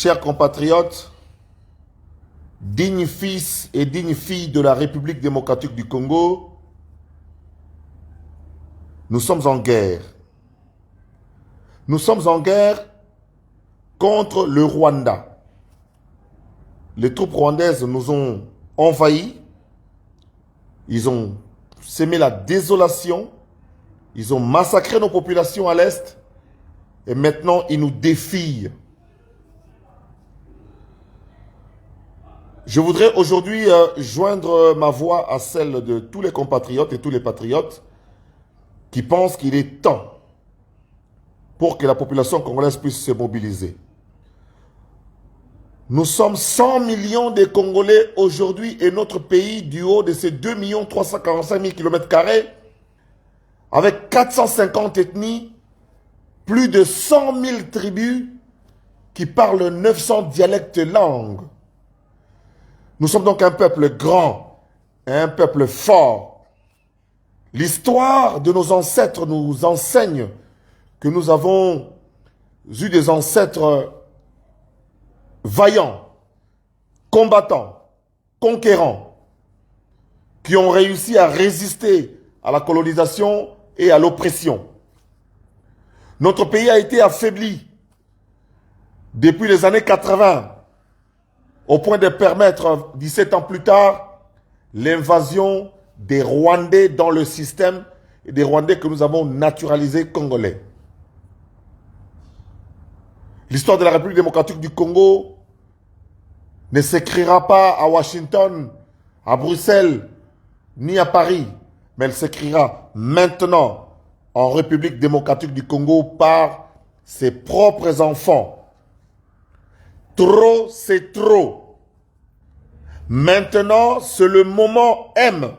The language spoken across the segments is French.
Chers compatriotes, dignes fils et dignes filles de la République démocratique du Congo, nous sommes en guerre. Nous sommes en guerre contre le Rwanda. Les troupes rwandaises nous ont envahis. Ils ont sémé la désolation. Ils ont massacré nos populations à l'Est. Et maintenant, ils nous défient. Je voudrais aujourd'hui joindre ma voix à celle de tous les compatriotes et tous les patriotes qui pensent qu'il est temps pour que la population congolaise puisse se mobiliser. Nous sommes 100 millions de Congolais aujourd'hui et notre pays, du haut de ces 2 345 000 km², avec 450 ethnies, plus de 100 000 tribus qui parlent 900 dialectes langues. Nous sommes donc un peuple grand, un peuple fort. L'histoire de nos ancêtres nous enseigne que nous avons eu des ancêtres vaillants, combattants, conquérants, qui ont réussi à résister à la colonisation et à l'oppression. Notre pays a été affaibli depuis les années 80, au point de permettre, 17 ans plus tard, l'invasion des Rwandais dans le système, et des Rwandais que nous avons naturalisés congolais. L'histoire de la République démocratique du Congo ne s'écrira pas à Washington, à Bruxelles, ni à Paris, mais elle s'écrira maintenant en République démocratique du Congo par ses propres enfants. Trop, c'est trop. Maintenant, c'est le moment M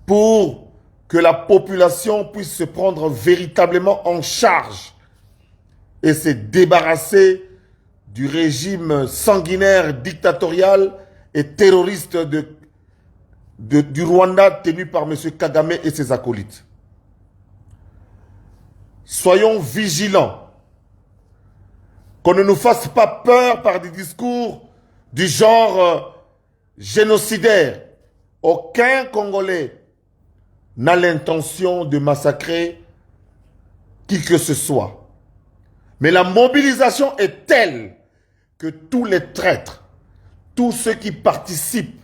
pour que la population puisse se prendre véritablement en charge et se débarrasser du régime sanguinaire, dictatorial et terroriste du Rwanda tenu par M. Kagame et ses acolytes. Soyons vigilants. Qu'on ne nous fasse pas peur par des discours du genre génocidaire. Aucun Congolais n'a l'intention de massacrer qui que ce soit. Mais la mobilisation est telle que tous les traîtres, tous ceux qui participent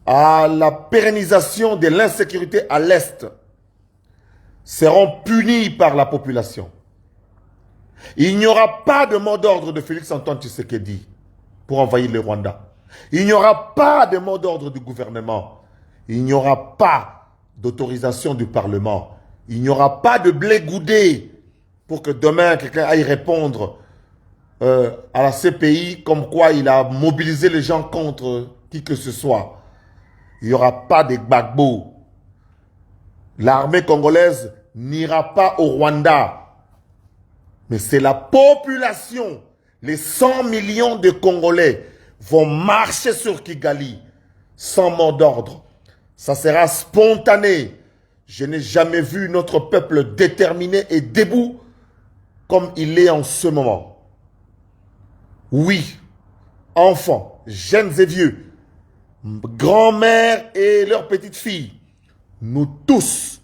à la pérennisation de l'insécurité à l'Est seront punis par la population. Il n'y aura pas de mot d'ordre de Félix-Antoine Tshisekedi pour envahir le Rwanda. Il n'y aura pas de mot d'ordre du gouvernement. Il n'y aura pas d'autorisation du Parlement. Il n'y aura pas de blé goudé pour que demain quelqu'un aille répondre à la CPI comme quoi il a mobilisé les gens contre qui que ce soit. Il n'y aura pas de Gbagbo. L'armée congolaise n'ira pas au Rwanda. Mais c'est la population, les 100 millions de Congolais vont marcher sur Kigali sans mot d'ordre. Ça sera spontané. Je n'ai jamais vu notre peuple déterminé et debout comme il est en ce moment. Oui, enfants, jeunes et vieux, grand-mères et leurs petites filles, nous tous,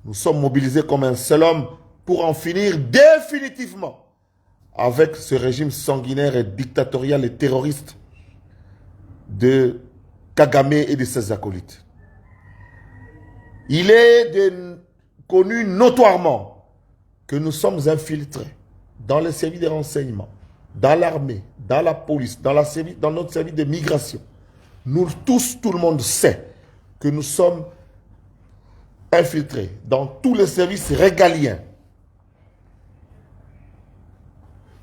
nous sommes mobilisés comme un seul homme pour en finir définitivement avec ce régime sanguinaire et dictatorial et terroriste de Kagame et de ses acolytes. Il est connu notoirement que nous sommes infiltrés dans les services de renseignement, dans l'armée, dans la police, dans notre service de migration. Nous tous, tout le monde sait que nous sommes infiltrés dans tous les services régaliens.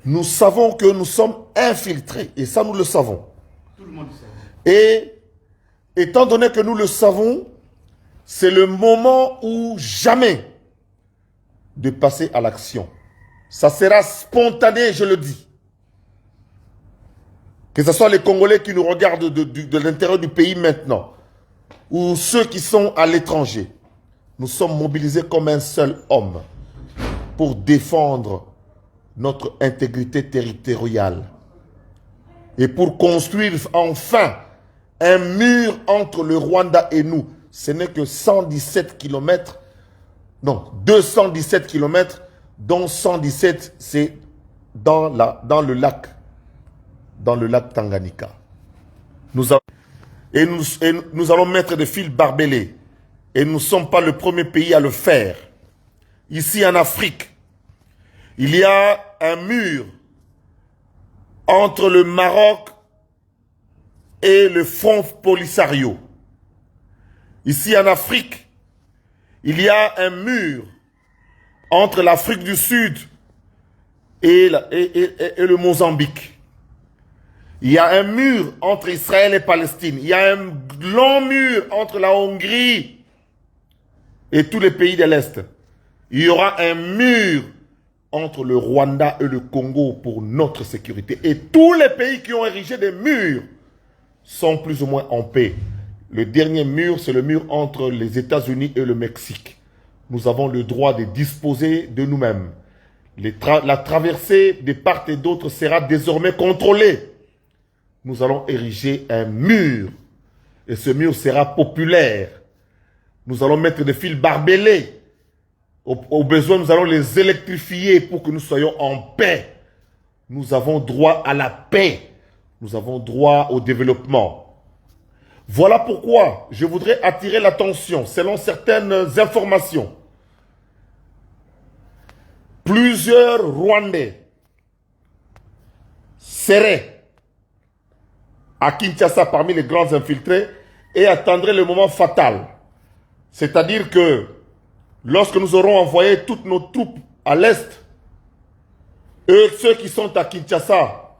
Nous savons que nous sommes infiltrés. Et ça, nous le savons. Tout le monde le sait. Et étant donné que nous le savons, c'est le moment ou jamais de passer à l'action. Ça sera spontané, je le dis. Que ce soit les Congolais qui nous regardent de l'intérieur du pays maintenant, ou ceux qui sont à l'étranger. Nous sommes mobilisés comme un seul homme pour défendre notre intégrité territoriale. Et pour construire enfin un mur entre le Rwanda et nous, ce n'est que 117 km, non, 217 km, dont 117 c'est dans le lac Tanganyika. Nous allons mettre des fils barbelés. Et nous ne sommes pas le premier pays à le faire. Ici en Afrique, il y a un mur entre le Maroc et le Front Polisario. Ici en Afrique, il y a un mur entre l'Afrique du Sud et le Mozambique. Il y a un mur entre Israël et Palestine. Il y a un long mur entre la Hongrie et tous les pays de l'Est. Il y aura un mur entre le Rwanda et le Congo pour notre sécurité. Et tous les pays qui ont érigé des murs sont plus ou moins en paix. Le dernier mur, c'est le mur entre les États-Unis et le Mexique. Nous avons le droit de disposer de nous-mêmes. La traversée de part et d'autre sera désormais contrôlée. Nous allons ériger un mur. Et ce mur sera populaire. Nous allons mettre des fils barbelés. Au besoin, nous allons les électrifier pour que nous soyons en paix. Nous avons droit à la paix. Nous avons droit au développement. Voilà pourquoi je voudrais attirer l'attention, selon certaines informations. Plusieurs Rwandais seraient à Kinshasa parmi les grands infiltrés et attendraient le moment fatal. C'est-à-dire que lorsque nous aurons envoyé toutes nos troupes à l'Est, ceux qui sont à Kinshasa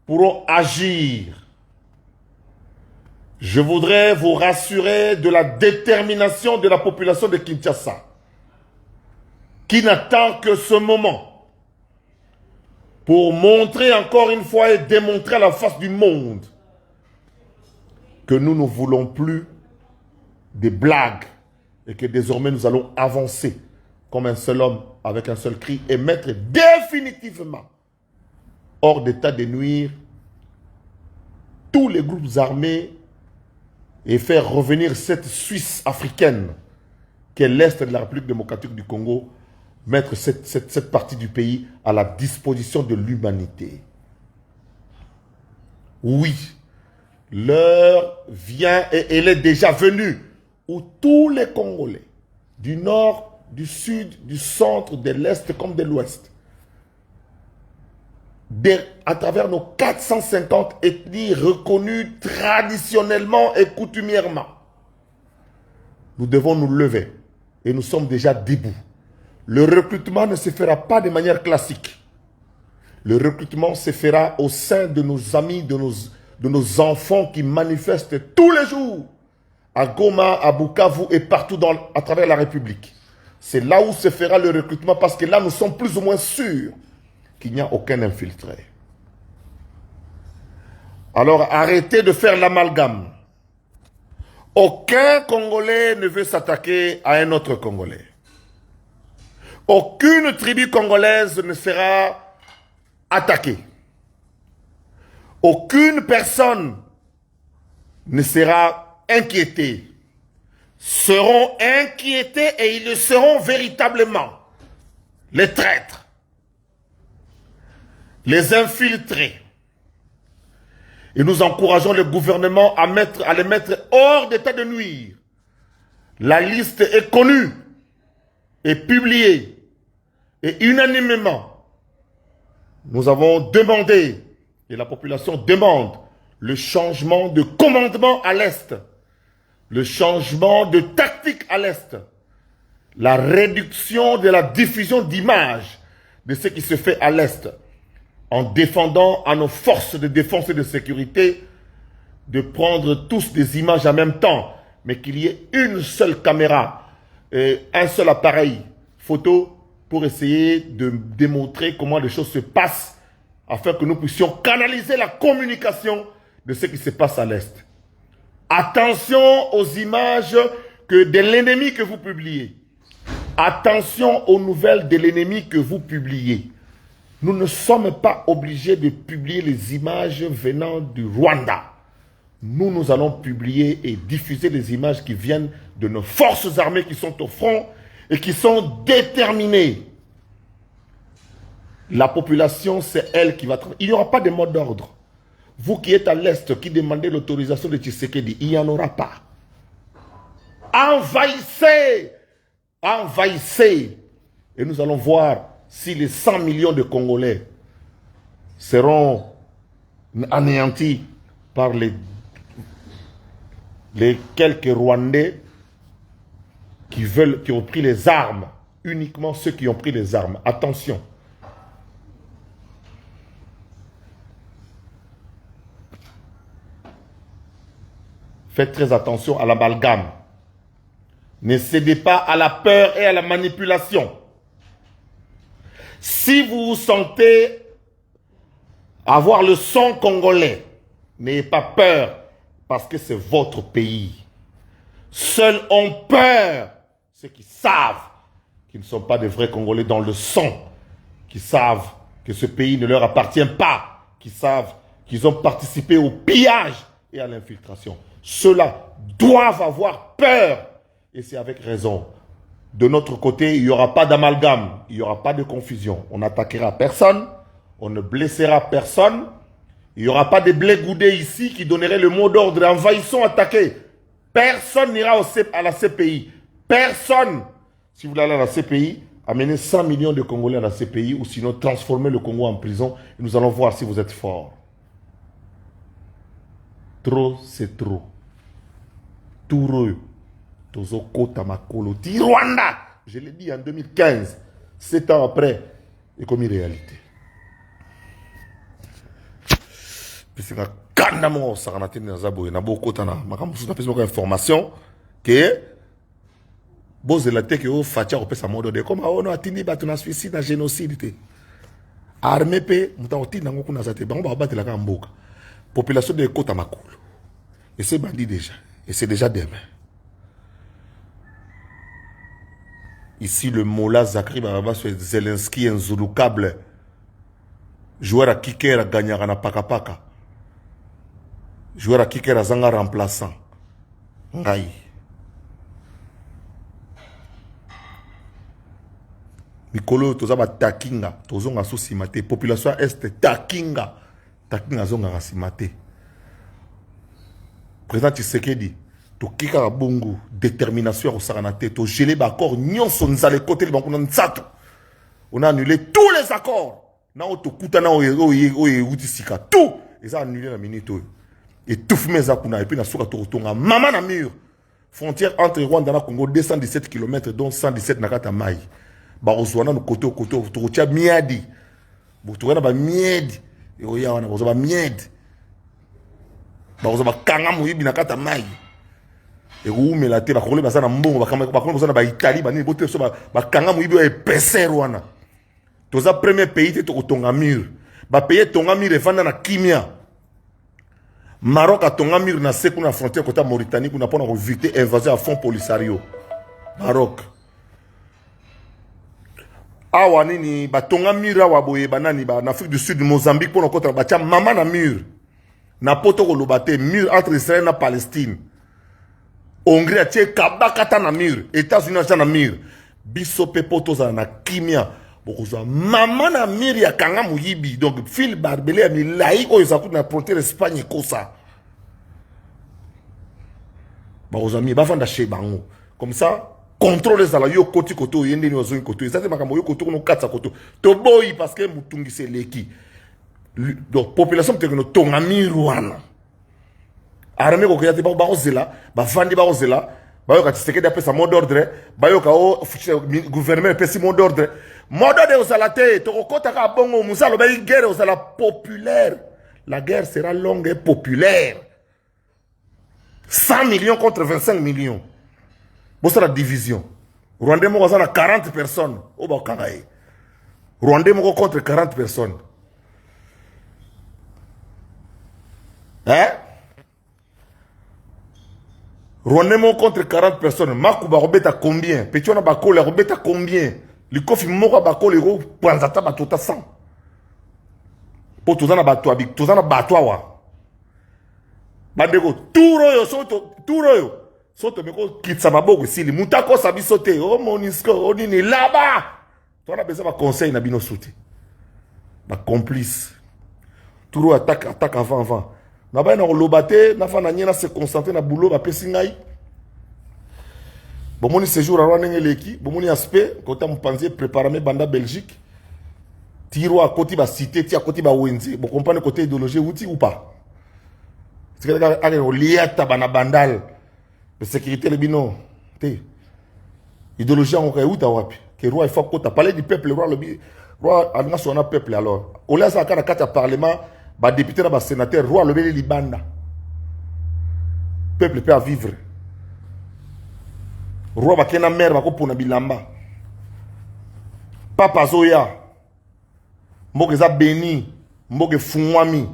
pourront agir. Je voudrais vous rassurer de la détermination de la population de Kinshasa, qui n'attend que ce moment pour montrer encore une fois et démontrer à la face du monde que nous ne voulons plus des blagues et que désormais nous allons avancer comme un seul homme avec un seul cri et mettre définitivement hors d'état de nuire tous les groupes armés et faire revenir cette Suisse africaine qui est l'Est de la République démocratique du Congo, mettre cette partie du pays à la disposition de l'humanité. Oui, l'heure vient et elle est déjà venue où tous les Congolais, du nord, du sud, du centre, de l'Est comme de l'Ouest, à travers nos 450 ethnies reconnues traditionnellement et coutumièrement, nous devons nous lever et nous sommes déjà debout. Le recrutement ne se fera pas de manière classique. Le recrutement se fera au sein de nos amis, de nos enfants qui manifestent tous les jours à Goma, à Bukavu et partout à travers la République. C'est là où se fera le recrutement parce que là nous sommes plus ou moins sûrs qu'il n'y a aucun infiltré. Alors arrêtez de faire l'amalgame. Aucun Congolais ne veut s'attaquer à un autre Congolais. Aucune tribu congolaise ne sera attaquée. Aucune personne ne sera inquiétée. Seront inquiétés et ils le seront véritablement. Les traîtres, les infiltrés. Et nous encourageons le gouvernement à les mettre hors d'état de nuire. La liste est connue et publiée. Et unanimement, nous avons demandé, et la population demande, le changement de commandement à l'Est, le changement de tactique à l'Est, la réduction de la diffusion d'images de ce qui se fait à l'Est, en défendant à nos forces de défense et de sécurité de prendre tous des images en même temps, mais qu'il y ait une seule caméra, et un seul appareil photo pour essayer de démontrer comment les choses se passent afin que nous puissions canaliser la communication de ce qui se passe à l'Est. Attention aux images de l'ennemi que vous publiez. Attention aux nouvelles de l'ennemi que vous publiez. Nous ne sommes pas obligés de publier les images venant du Rwanda. Nous allons publier et diffuser les images qui viennent de nos forces armées qui sont au front et qui sont déterminées. La population, c'est elle qui va... Il n'y aura pas de mot d'ordre. Vous qui êtes à l'Est, qui demandez l'autorisation de Tshisekedi, il n'y en aura pas. Envahissez! Envahissez! Et nous allons voir si les 100 millions de Congolais seront anéantis par les quelques Rwandais qui ont pris les armes. Uniquement ceux qui ont pris les armes. Attention. Faites très attention à l'amalgame. Ne cédez pas à la peur et à la manipulation. Si vous vous sentez avoir le sang congolais, n'ayez pas peur parce que c'est votre pays. Seuls ont peur ceux qui savent qu'ils ne sont pas des vrais Congolais dans le sang, qui savent que ce pays ne leur appartient pas, qui savent qu'ils ont participé au pillage et à l'infiltration. Ceux-là doivent avoir peur. Et c'est avec raison. De notre côté, il n'y aura pas d'amalgame, il n'y aura pas de confusion. On n'attaquera personne, on ne blessera personne. Il n'y aura pas de blé goudé ici qui donnerait le mot d'ordre. Envahissons, attaquer. Personne n'ira à la CPI. Personne. Si vous voulez aller à la CPI, amenez 100 millions de Congolais à la CPI ou sinon transformez le Congo en prison et nous allons voir si vous êtes forts. Trop, c'est trop. Toureux. Tozoko Tamakolo. Rwanda. Je l'ai dit en 2015. 7 ans après, et comme une réalité. Puisque quand on s'est rendu information que que Fatia opé sa mode de comme on a tini batuna suicide na génocide. Armée pe mutaoti nango kuna zate bango ba batela ka mboka. Population de Kota Makolo. Et c'est bandit déjà. Et c'est déjà demain. Ici, le Mola Zakri Baba sur Zelensky, un Zouloukable, joueur à Kiker à Gagnara na Pakapaka, joueur à Kiker à Zanga remplaçant. Ngai. Mikolo, tozaba takinga, tozonga sous simate, population est takinga, takinga zonga simate. Président Tshisekedi, to kika bongo détermination au saranate to gelé bakor nyonso nzale côté le banko nsato on a annulé tous les accords na to kutana o utisika tout ils ont annulé la minute et tout mes akuna et puis na soka to tonga mama na mur frontière entre Rwanda et Congo 217 km dont 117 nakata mai ba ozwana no côté au côté to tia miadi bo to na ba miedi e o ya wana bo ba miedi ba ba kanga muibi nakata mai. Et où me la tête, bah, bah, ça n'a bon, bah, bah, Italie, bah, n'importe quoi, bah, kanga mouibi, épaisseur, wana. Tous les premiers pays, t'es au Tongamur. Bah, payer Tongamur et vendre na Kimia. Maroc a Tongamur, na sekou na frontière côté Mauritanie, qu'on a pas évité invasion à fond Polisario. Maroc. Awa nini, bah, Tongamur, awa boye, banani, bah, en Afrique du Sud, Mozambique, pour nous contre, bah, tiens, maman na mur. Na poto kolobate, mur entre Israël et Palestine. Hongrie a tie kabakata na mur, États-Unis a na mur. Biso pepoto za na kimia. Bokozwa mama na mur ya kanga muyibi. Donc fil barbelé a mi laï o yosaku na frontière Espagne kosa. Bokozwa mi bafanda chez bango. Comme ça, contrôle za la yo koti koto yende ni ozo koto. Ça c'est makambo yo koto no katsa koto. To boyi parce que mutungi se leki. Donc population peut que tonga miruana. Armée ko kiyate ba ozela ba vandi ba ozela ba yo ka Tshisekedi apesa sa mot d'ordre ba yo ka o gouvernement pesi mot d'ordre ozala te to kota ka bongo musalo ba guerre ozala populaire. La guerre sera longue et populaire. 100 millions contre 25 millions. Bon c'est la division. Rwandais mo ozala 40 personnes o ba kangaye. Rwandais mo contre 40 personnes. Hein? Rwandais contre 40 personnes. Makuba robeta combien? Petiona bakole robeta combien? Le kofi moko bakole ro panzata batota 100. Po tozana batwa bik, tozana batwa wa. Bandeko, turoyo, turoyo. Soto meko kitsa maboko sili, mutako sabi sote, oh Monisco, oh nini, là-bas. Toi, on a besoin de conseil, na bino soute. Na complice. Turo attaque avant. Na ba na lobate, na fa na nyena se concentrer na boulot, ba pesi ngai. Bon moni séjour à Rwanda ngeleki, bon moni aspect, côté mpanzi préparer banda Belgique. Tiro à côté ba cité, ti à côté ba wenzi. Bon comprendre côté idéologie outi ou pas. C'est que aller au liata bana bandal. La sécurité le bino. Té. Idéologie on ka outa wapi. Que roi il faut que tu parler du peuple, le roi a son peuple alors. Au lieu ça quand à parlement, ba député ba sénateur, roi le libanda. Peuple peut vivre. Roi ba kena mère ba ko pona bilamba. Papa Zoya. Mboke za beni, mboke funwami.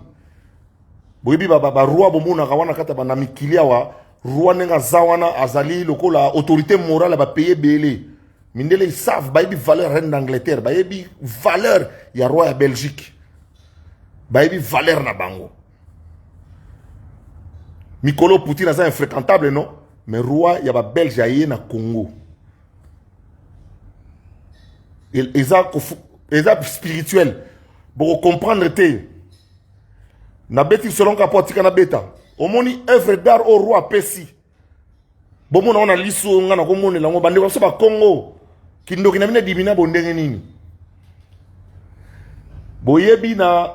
Boyebi ba roi bomona kawana kata ba na mikilia wa roi nenga zawana azali lokola autorité morale ba payer belé. Mindele ils savent bayebi valeur reine d'Angleterre, bayebi valeur ya roi ya Belgique. Bayebi valeur na bango. Mikolo Poutine ça infréquentable non, mais roi ya ba Belge aye na Congo. Ils ont spirituel. Pour comprendre te. Na beti selon kapotika na beta. Omoni œuvre d'art au roi Pessi. Bomona on a liso ngana komone lango bande ko ba Congo. Kindoki na mine dibina bondenge nini. Boyebi na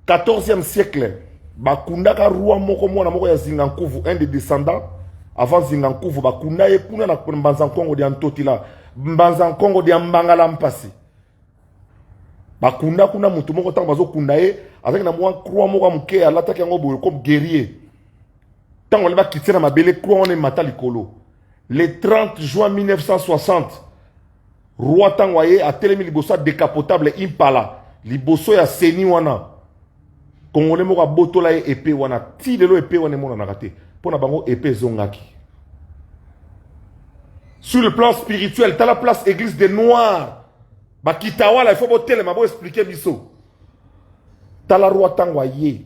14e siècle. Bakundaka roi moko mwana moko ya Zingankuvu, un des descendants avant Zingankuvu bakunda ye kuna na Mbanza Congo de Antotila. Mbanza Congo de Mbangala Mpasi. Bakunda kuna mutu moko tango bazo kunda ye avec na mwa croix moko muke alataki yango boyo comme guerrier. Tango leba kitse na mabele croix on est mata likolo. Le 30 juin 1960 roi tango ye a telemi liboso décapotable impala liboso ya seni wana. Congolais moko botola ye épée wana ti lelo épée wana mona nakate pona bango épée zongaki. Sur le plan spirituel, t'as la place église des Noirs. Bakitawala, il faut botter ma expliquer biso. T'as la roi tangwa ye.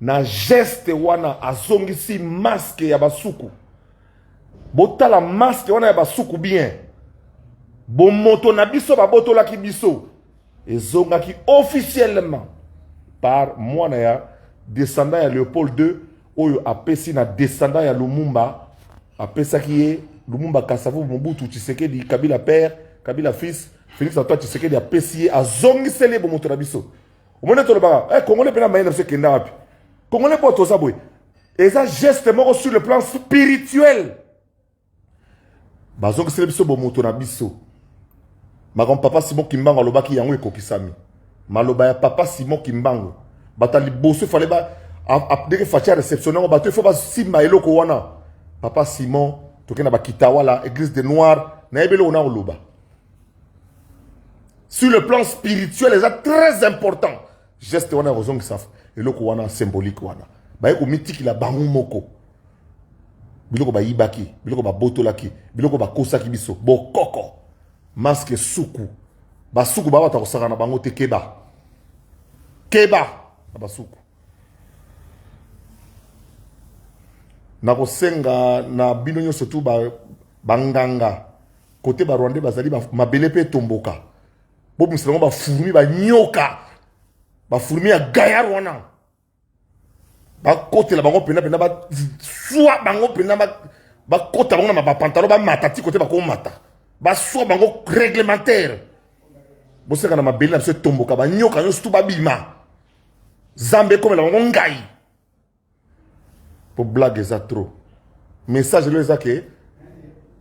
Na geste wana azongisi masque ya basuku. Bota la masque wana ya basuku bien. Bon moto na biso ba boto la ki biso. Ezongaki officiellement par mwana ya descendant ya Léopold II oyo apesi na descendant ya Lumumba apesaki ye Lumumba Kasavu Mobutu Tshisekedi Kabila père Kabila fils Félix Antoine Tshisekedi apesi ye azongiseli bo moto na biso omone to le ba congolais pena mayena se kenda wapi congolais po to sabwe et ça geste moko sur le plan spirituel bazongiseli biso bo moto na biso makom papa Simon Kimbango alobaki yango ekokisami maloba ya papa Simon Kimbango batali bosso fallait ba dès que fatia réceptionner on bato il faut ba simba eloko wana papa Simon tokena ba kitawala église des Noirs na ebelo ona oloba sur le plan spirituel c'est très important geste wana rozong saf eloko wana symbolique wana ba eko mythique la bangu moko biloko ba yibaki biloko ba botolaki biloko ba kosaki biso bokoko masque suku basuku ba bata kosaka na bango te keba na basuku na kosenga na bino nyonso tu banganga côté ba Rwanda bazali mabele pe tomboka bo misango ba fourmi ba nyoka ba fourmi ya gayar wana ba côté la bango pena ba soit bango pena ba côté bango na ba pantalon ba matati côté ba ko mata ba soit bango réglementaire bo seka na mabele na se tomboka ba nyoka nyonso tu ba bima Zambé comme la ngai. Pour blague ça trop. Message le zake.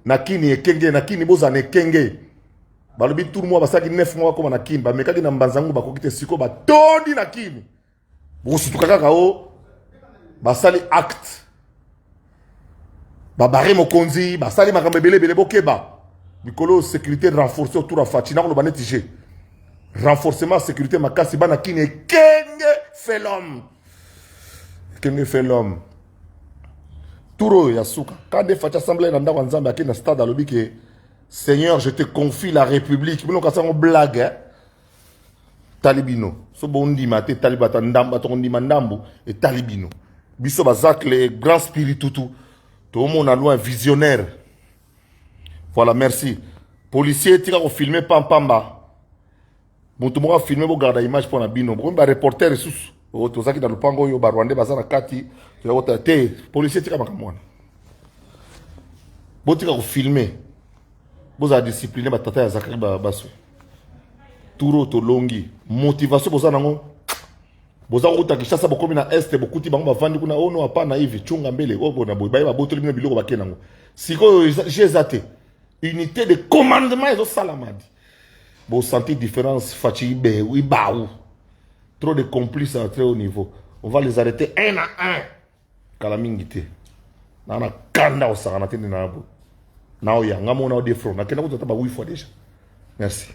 Nakini ekenge nakini boza ne kenge. Balobi tout le mois basaki 9 mois comme nakini ba mekaki na mbanzangu ba kokite siko ba todi nakini. Bosu tukaka o basali acte. Ba bare mokonzi basali makambe bele bokeba. Mikolo sécurité renforcée autour de Fatina ko ba netije. Renforcement sécurité makasi bana kini kenge fait l'homme. Kenge fait l'homme. Touro yasuka. Quand des fachas assemblée dans ndako nzambe akina stade alobi que Seigneur, je te confie la République. Bino kasa ngo blague. talibino so bondima te talibata ndamba to ndima ndambu et talibino biso bazak les grands spiritutu to mon loin visionnaire. Voilà, merci. Policier tika ko filmer pamba mutu mo filmer bo garda image pour na bino bo ba reporter sous to zaki dans le pango yo ba rwandais bazana kati to te policier tika makamwana bo tika ko filmer bo za discipliner ba tata ya zakari ba baso turo to longi motivation boza nango boza ko takisha sa bokomi na est bokuti bango bavandi kuna ono hapana hivi chunga mbele obo na boy ba botoli bino biloko bakenango siko jezate unité de commandement ezo salamadi bo sentir différence fatibe oui baou trop de complices à très haut niveau on va les arrêter un à un kalamingité nana kanda osaka na tende na bo na oya ngamo na o defro na kenda ko tata ba 8 fois déjà merci.